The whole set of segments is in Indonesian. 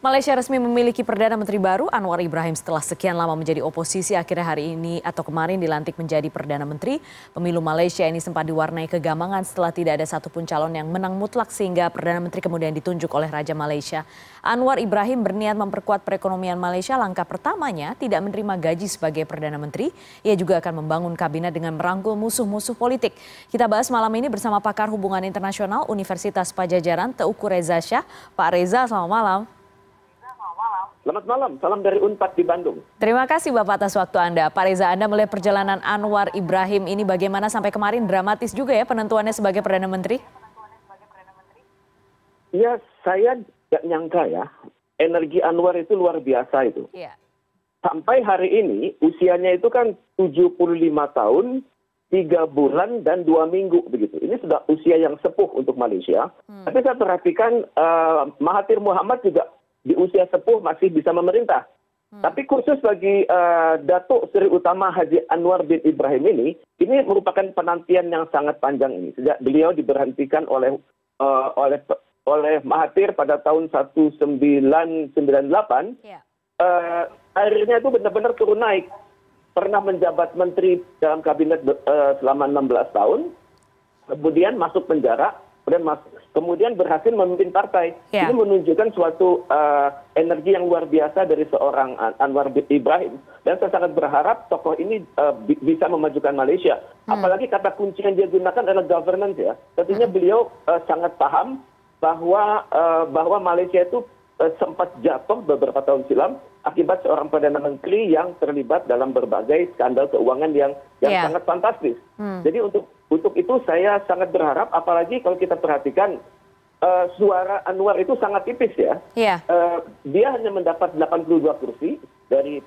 Malaysia resmi memiliki Perdana Menteri baru, Anwar Ibrahim setelah sekian lama menjadi oposisi akhirnya hari ini atau kemarin dilantik menjadi Perdana Menteri. Pemilu Malaysia ini sempat diwarnai kegamangan setelah tidak ada satupun calon yang menang mutlak sehingga Perdana Menteri kemudian ditunjuk oleh Raja Malaysia. Anwar Ibrahim berniat memperkuat perekonomian Malaysia. Langkah pertamanya tidak menerima gaji sebagai Perdana Menteri. Ia juga akan membangun kabinet dengan merangkul musuh-musuh politik. Kita bahas malam ini bersama pakar hubungan internasional Universitas Padjadjaran, Teuku Reza Shah. Pak Reza, selamat malam. Selamat malam, salam dari Unpad di Bandung. Terima kasih Bapak atas waktu Anda. Pak Reza, Anda melihat perjalanan Anwar Ibrahim ini bagaimana sampai kemarin dramatis juga ya penentuannya sebagai Perdana Menteri? Ya, saya nggak nyangka ya, energi Anwar itu luar biasa itu. Iya. Sampai hari ini usianya itu kan 75 tahun, 3 bulan dan 2 minggu begitu. Ini sudah usia yang sepuh untuk Malaysia. Tapi saya perhatikan Mahathir Mohamad juga di usia sepuh masih bisa memerintah. Tapi khusus bagi Datuk Seri Utama Haji Anwar bin Ibrahim ini merupakan penantian yang sangat panjang ini. Sejak beliau diberhentikan oleh Mahathir pada tahun 1998, akhirnya itu benar-benar turun naik. Pernah menjabat menteri dalam kabinet selama 16 tahun, kemudian masuk penjara, kemudian berhasil memimpin partai. Ini menunjukkan suatu energi yang luar biasa dari seorang Anwar bin Ibrahim. Dan saya sangat berharap tokoh ini bisa memajukan Malaysia. Apalagi kata kunci yang dia gunakan adalah governance ya. Tentunya beliau sangat paham bahwa Malaysia itu sempat jatuh beberapa tahun silam akibat seorang Perdana Menteri yang terlibat dalam berbagai skandal keuangan yang sangat fantastis. Jadi untuk itu saya sangat berharap, apalagi kalau kita perhatikan suara Anwar itu sangat tipis ya. Dia hanya mendapat 82 kursi dari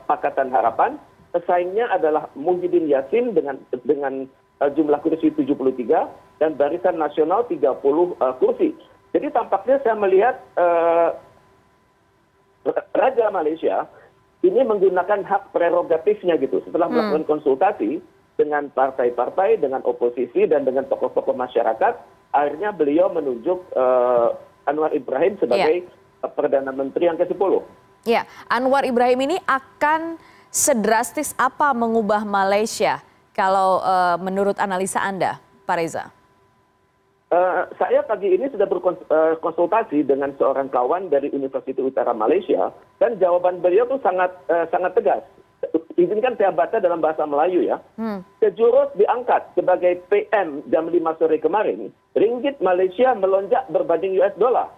Pakatan Harapan. Pesaingnya adalah Muhyiddin Yassin dengan jumlah kursi 73 dan Barisan Nasional 30 kursi. Jadi tampaknya saya melihat Raja Malaysia ini menggunakan hak prerogatifnya gitu. Setelah melakukan konsultasi dengan partai-partai, dengan oposisi, dan dengan tokoh-tokoh masyarakat, akhirnya beliau menunjuk Anwar Ibrahim sebagai Perdana Menteri yang ke-10. Ya, Anwar Ibrahim ini akan sedrastis apa mengubah Malaysia kalau menurut analisa Anda, Pak Reza? Saya pagi ini sudah berkonsultasi dengan seorang kawan dari Universitas Utara Malaysia, dan jawaban beliau itu sangat tegas. Izinkan saya baca dalam bahasa Melayu ya. Sejurus diangkat sebagai PM jam 5 sore kemarin, ringgit Malaysia melonjak berbanding US dollar.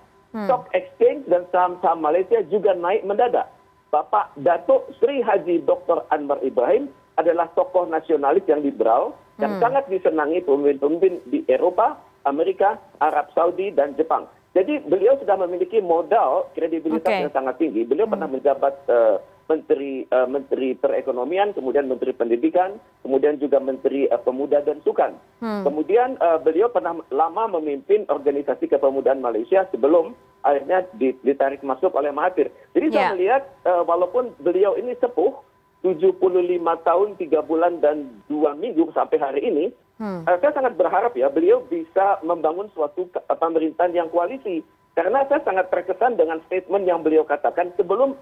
Stock exchange dan saham-saham Malaysia juga naik mendadak. Bapak Datuk Sri Haji Dr. Anwar Ibrahim adalah tokoh nasionalis yang liberal yang sangat disenangi pemimpin-pemimpin di Eropa, Amerika, Arab Saudi, dan Jepang. Jadi beliau sudah memiliki modal kredibilitas yang sangat tinggi. Beliau pernah menjabat Menteri Perekonomian, kemudian Menteri Pendidikan, kemudian juga Menteri Pemuda dan Sukan. Kemudian beliau pernah lama memimpin organisasi kepemudaan Malaysia sebelum akhirnya ditarik masuk oleh Mahathir. Jadi saya melihat walaupun beliau ini sepuh, 75 tahun, 3 bulan, dan 2 minggu sampai hari ini, saya sangat berharap ya beliau bisa membangun suatu pemerintahan yang koalisi. Karena saya sangat terkesan dengan statement yang beliau katakan sebelum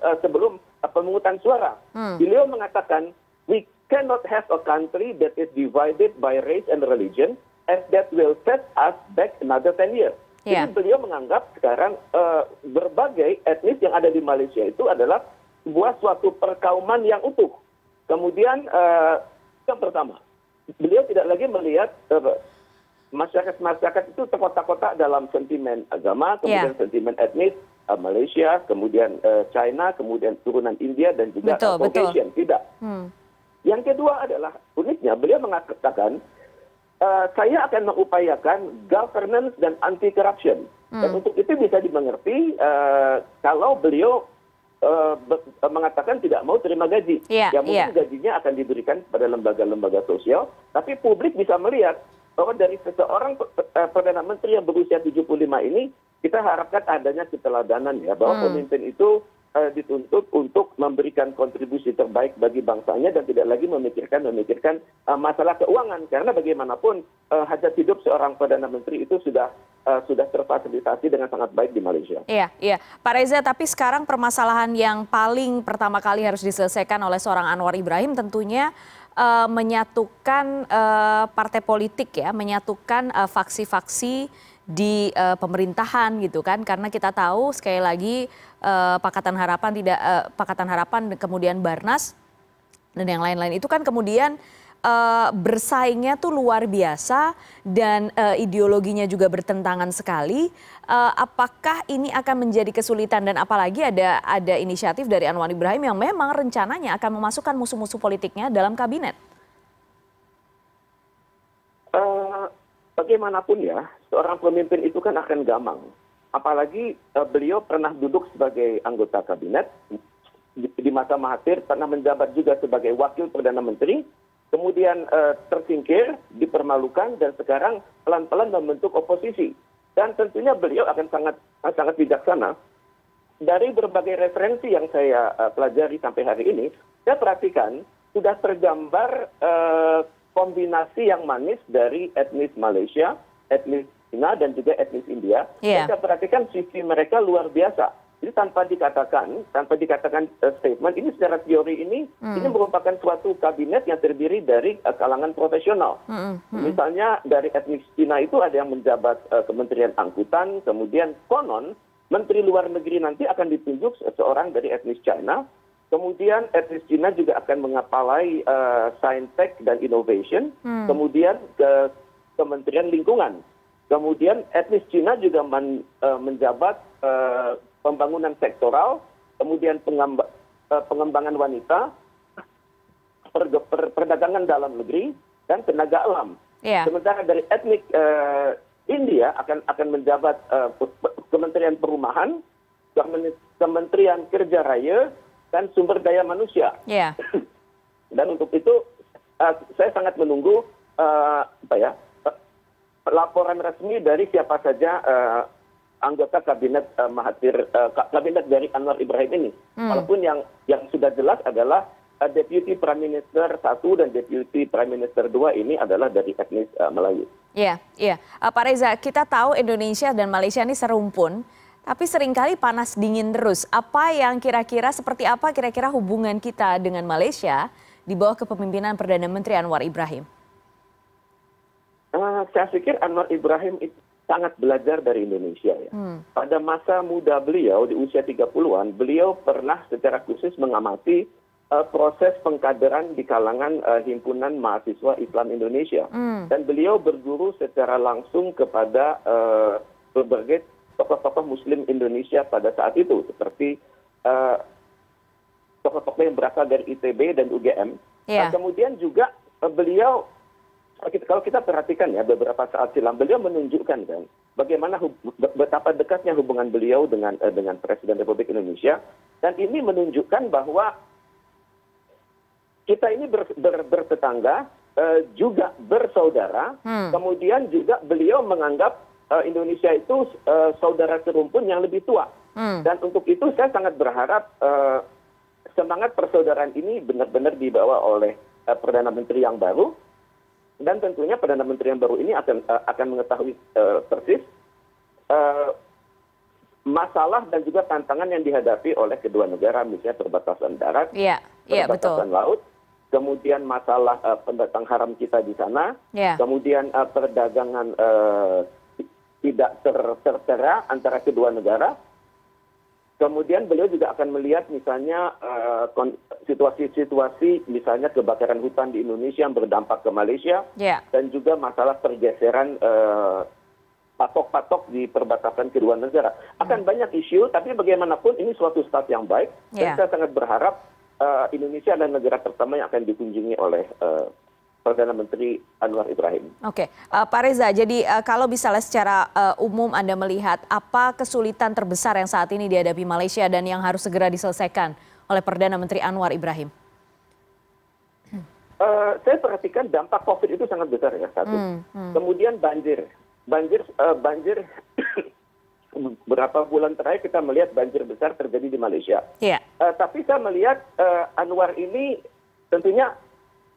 pemungutan suara. Beliau mengatakan, we cannot have a country that is divided by race and religion, as that will set us back another 10 years. Jadi beliau menganggap sekarang berbagai etnis yang ada di Malaysia itu adalah sebuah suatu perkauman yang utuh. Kemudian yang pertama, beliau tidak lagi melihat masyarakat itu terkotak-kotak dalam sentimen agama, kemudian sentimen etnis, Malaysia, kemudian China, kemudian turunan India, dan juga Caucasian. Tidak. Yang kedua adalah, uniknya beliau mengatakan, saya akan mengupayakan governance dan anti-corruption. Dan untuk itu bisa dimengerti kalau beliau mengatakan tidak mau terima gaji. Mungkin gajinya akan diberikan kepada lembaga-lembaga sosial, tapi publik bisa melihat bahwa dari seseorang Perdana Menteri yang berusia 75 ini, kita harapkan adanya keteladanan ya, bahwa pemimpin itu dituntut untuk memberikan kontribusi terbaik bagi bangsanya dan tidak lagi memikirkan masalah keuangan, karena bagaimanapun hajat hidup seorang perdana menteri itu sudah terfasilitasi dengan sangat baik di Malaysia. Iya, iya. Pak Reza, tapi sekarang permasalahan yang paling pertama kali harus diselesaikan oleh seorang Anwar Ibrahim tentunya menyatukan partai politik ya, menyatukan faksi-faksi di pemerintahan gitu kan, karena kita tahu sekali lagi Pakatan Harapan kemudian Barnas dan yang lain-lain itu kan kemudian bersaingnya tuh luar biasa dan ideologinya juga bertentangan sekali. Apakah ini akan menjadi kesulitan dan apalagi ada inisiatif dari Anwar Ibrahim yang memang rencananya akan memasukkan musuh-musuh politiknya dalam kabinet? Bagaimanapun ya, seorang pemimpin itu kan akan gamang. Apalagi beliau pernah duduk sebagai anggota kabinet, di masa Mahathir pernah menjabat juga sebagai wakil Perdana Menteri, kemudian tersingkir, dipermalukan, dan sekarang pelan-pelan membentuk oposisi. Dan tentunya beliau akan sangat bijaksana. Dari berbagai referensi yang saya pelajari sampai hari ini, saya perhatikan sudah tergambar kombinasi yang manis dari etnis Malaysia, etnis Cina, dan juga etnis India. Yeah. Saya perhatikan sisi mereka luar biasa. Jadi tanpa dikatakan statement ini secara teori ini merupakan suatu kabinet yang terdiri dari kalangan profesional. Misalnya dari etnis Cina itu ada yang menjabat Kementerian Angkutan, kemudian konon Menteri Luar Negeri nanti akan ditunjuk seorang dari etnis China. Kemudian etnis Cina juga akan mengapalai Saintek dan Innovation, kemudian ke Kementerian Lingkungan. Kemudian etnis Cina juga menjabat pembangunan sektoral, kemudian pengembangan wanita, perdagangan dalam negeri, dan tenaga alam. Yeah. Sementara dari etnik India akan menjabat Kementerian Perumahan, Kementerian Kerja Raya, dan sumber daya manusia. Yeah. Dan untuk itu saya sangat menunggu laporan resmi dari siapa saja anggota kabinet Mahathir, kabinet dari Anwar Ibrahim ini. Walaupun yang sudah jelas adalah Deputy Prime Minister 1 dan Deputy Prime Minister 2 ini adalah dari etnis Melayu. Iya, iya. Pak Reza, kita tahu Indonesia dan Malaysia ini serumpun. Tapi seringkali panas dingin terus. Seperti apa kira-kira hubungan kita dengan Malaysia di bawah kepemimpinan Perdana Menteri Anwar Ibrahim? Saya pikir Anwar Ibrahim itu sangat belajar dari Indonesia ya. Pada masa muda beliau di usia 30-an, beliau pernah secara khusus mengamati proses pengkaderan di kalangan Himpunan Mahasiswa Islam Indonesia. Dan beliau berguru secara langsung kepada berbagai tokoh-tokoh Muslim Indonesia pada saat itu, seperti tokoh-tokoh yang berasal dari ITB dan UGM. Yeah. Kemudian juga beliau, kalau kita perhatikan ya beberapa saat silam, beliau menunjukkan kan bagaimana betapa dekatnya hubungan beliau dengan Presiden Republik Indonesia, dan ini menunjukkan bahwa kita ini bertetangga, juga bersaudara. Kemudian juga beliau menganggap Indonesia itu saudara serumpun yang lebih tua. Dan untuk itu saya sangat berharap semangat persaudaraan ini benar-benar dibawa oleh Perdana Menteri yang baru. Dan tentunya Perdana Menteri yang baru ini akan mengetahui persis masalah dan juga tantangan yang dihadapi oleh kedua negara, misalnya perbatasan darat, perbatasan laut, kemudian masalah pendatang haram kita di sana, kemudian perdagangan tidak tertera antara kedua negara. Kemudian beliau juga akan melihat misalnya situasi-situasi misalnya kebakaran hutan di Indonesia yang berdampak ke Malaysia, dan juga masalah pergeseran patok-patok di perbatasan kedua negara. Akan banyak isu, tapi bagaimanapun ini suatu start yang baik. Dan saya sangat berharap Indonesia adalah negara pertama yang akan dikunjungi oleh Perdana Menteri Anwar Ibrahim. Oke, Pak Reza, jadi kalau misalnya secara umum Anda melihat apa kesulitan terbesar yang saat ini dihadapi Malaysia dan yang harus segera diselesaikan oleh Perdana Menteri Anwar Ibrahim? Saya perhatikan dampak COVID itu sangat besar ya, satu. Kemudian banjir beberapa bulan terakhir kita melihat banjir besar terjadi di Malaysia. Iya. Tapi saya melihat Anwar ini tentunya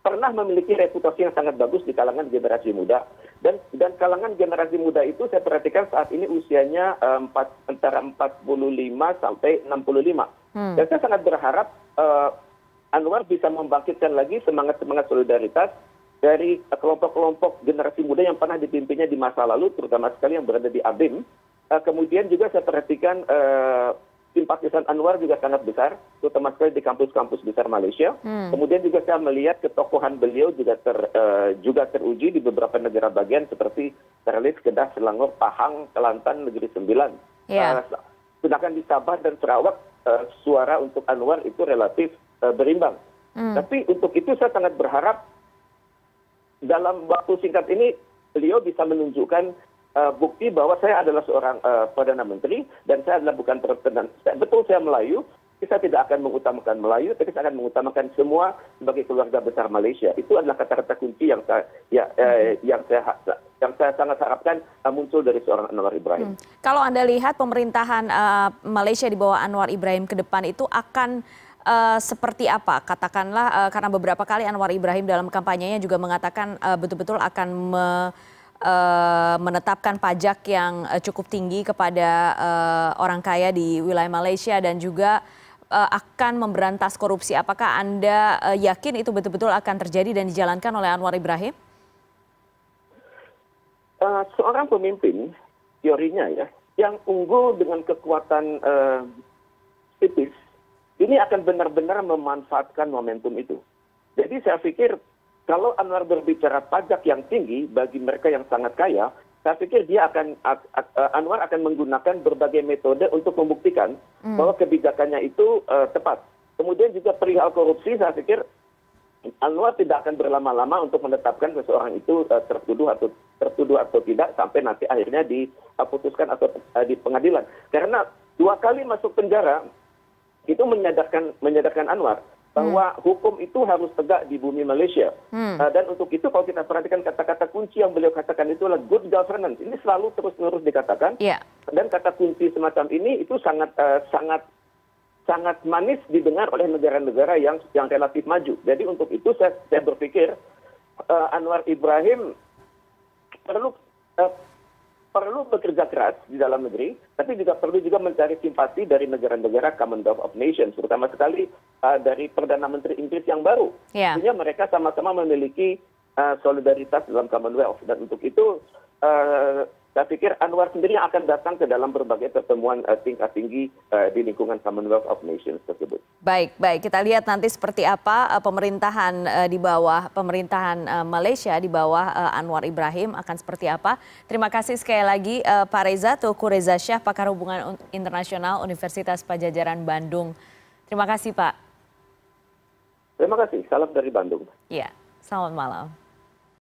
pernah memiliki reputasi yang sangat bagus di kalangan generasi muda. Dan kalangan generasi muda itu saya perhatikan saat ini usianya antara 45 sampai 65. Dan saya sangat berharap Anwar bisa membangkitkan lagi semangat-semangat solidaritas dari kelompok-kelompok generasi muda yang pernah dipimpinnya di masa lalu, terutama sekali yang berada di ABIM. Kemudian juga saya perhatikan simpatisan Anwar juga sangat besar, terutama sekali di kampus-kampus besar Malaysia. Kemudian juga saya melihat ketokohan beliau juga teruji di beberapa negara bagian seperti Perlis, Kedah, Selangor, Pahang, Kelantan, Negeri Sembilan. Sedangkan di Sabah dan Sarawak suara untuk Anwar itu relatif berimbang. Tapi untuk itu saya sangat berharap dalam waktu singkat ini beliau bisa menunjukkan bukti bahwa saya adalah seorang Perdana Menteri dan saya adalah bukan betul saya Melayu, tapi saya tidak akan mengutamakan Melayu, tapi saya akan mengutamakan semua sebagai keluarga besar Malaysia. Itu adalah kata-kata kunci yang saya sangat harapkan muncul dari seorang Anwar Ibrahim. Kalau Anda lihat pemerintahan Malaysia di bawah Anwar Ibrahim ke depan itu akan seperti apa? Katakanlah karena beberapa kali Anwar Ibrahim dalam kampanyenya juga mengatakan betul-betul akan menetapkan pajak yang cukup tinggi kepada orang kaya di wilayah Malaysia dan juga akan memberantas korupsi. Apakah Anda yakin itu betul-betul akan terjadi dan dijalankan oleh Anwar Ibrahim? Seorang pemimpin, teorinya ya, yang unggul dengan kekuatan tipis, ini akan benar-benar memanfaatkan momentum itu. Jadi saya pikir kalau Anwar berbicara pajak yang tinggi bagi mereka yang sangat kaya, saya pikir Anwar akan menggunakan berbagai metode untuk membuktikan bahwa kebijakannya itu tepat. Kemudian juga perihal korupsi, saya pikir Anwar tidak akan berlama-lama untuk menetapkan seseorang itu tertuduh atau tidak sampai nanti akhirnya diputuskan atau di pengadilan. Karena 2 kali masuk penjara itu menyadarkan Anwar bahwa hukum itu harus tegak di bumi Malaysia. Dan untuk itu kalau kita perhatikan kata-kata kunci yang beliau katakan itu adalah good governance. Ini selalu terus-menerus dikatakan. Dan kata kunci semacam ini itu sangat manis didengar oleh negara-negara yang relatif maju. Jadi untuk itu saya berpikir Anwar Ibrahim perlu bekerja keras di dalam negeri, tapi juga perlu mencari simpati dari negara-negara Commonwealth of Nations, terutama sekali dari Perdana Menteri Inggris yang baru. Artinya mereka sama-sama memiliki solidaritas dalam Commonwealth, dan untuk itu saya pikir Anwar sendiri akan datang ke dalam berbagai pertemuan tingkat tinggi di lingkungan Commonwealth of Nations tersebut. Baik, kita lihat nanti seperti apa pemerintahan di bawah Malaysia di bawah Anwar Ibrahim akan seperti apa. Terima kasih sekali lagi Pak Reza, Teuku Reza Shah, Pakar Hubungan Internasional Universitas Padjadjaran Bandung. Terima kasih Pak. Terima kasih, salam dari Bandung. Iya, selamat malam.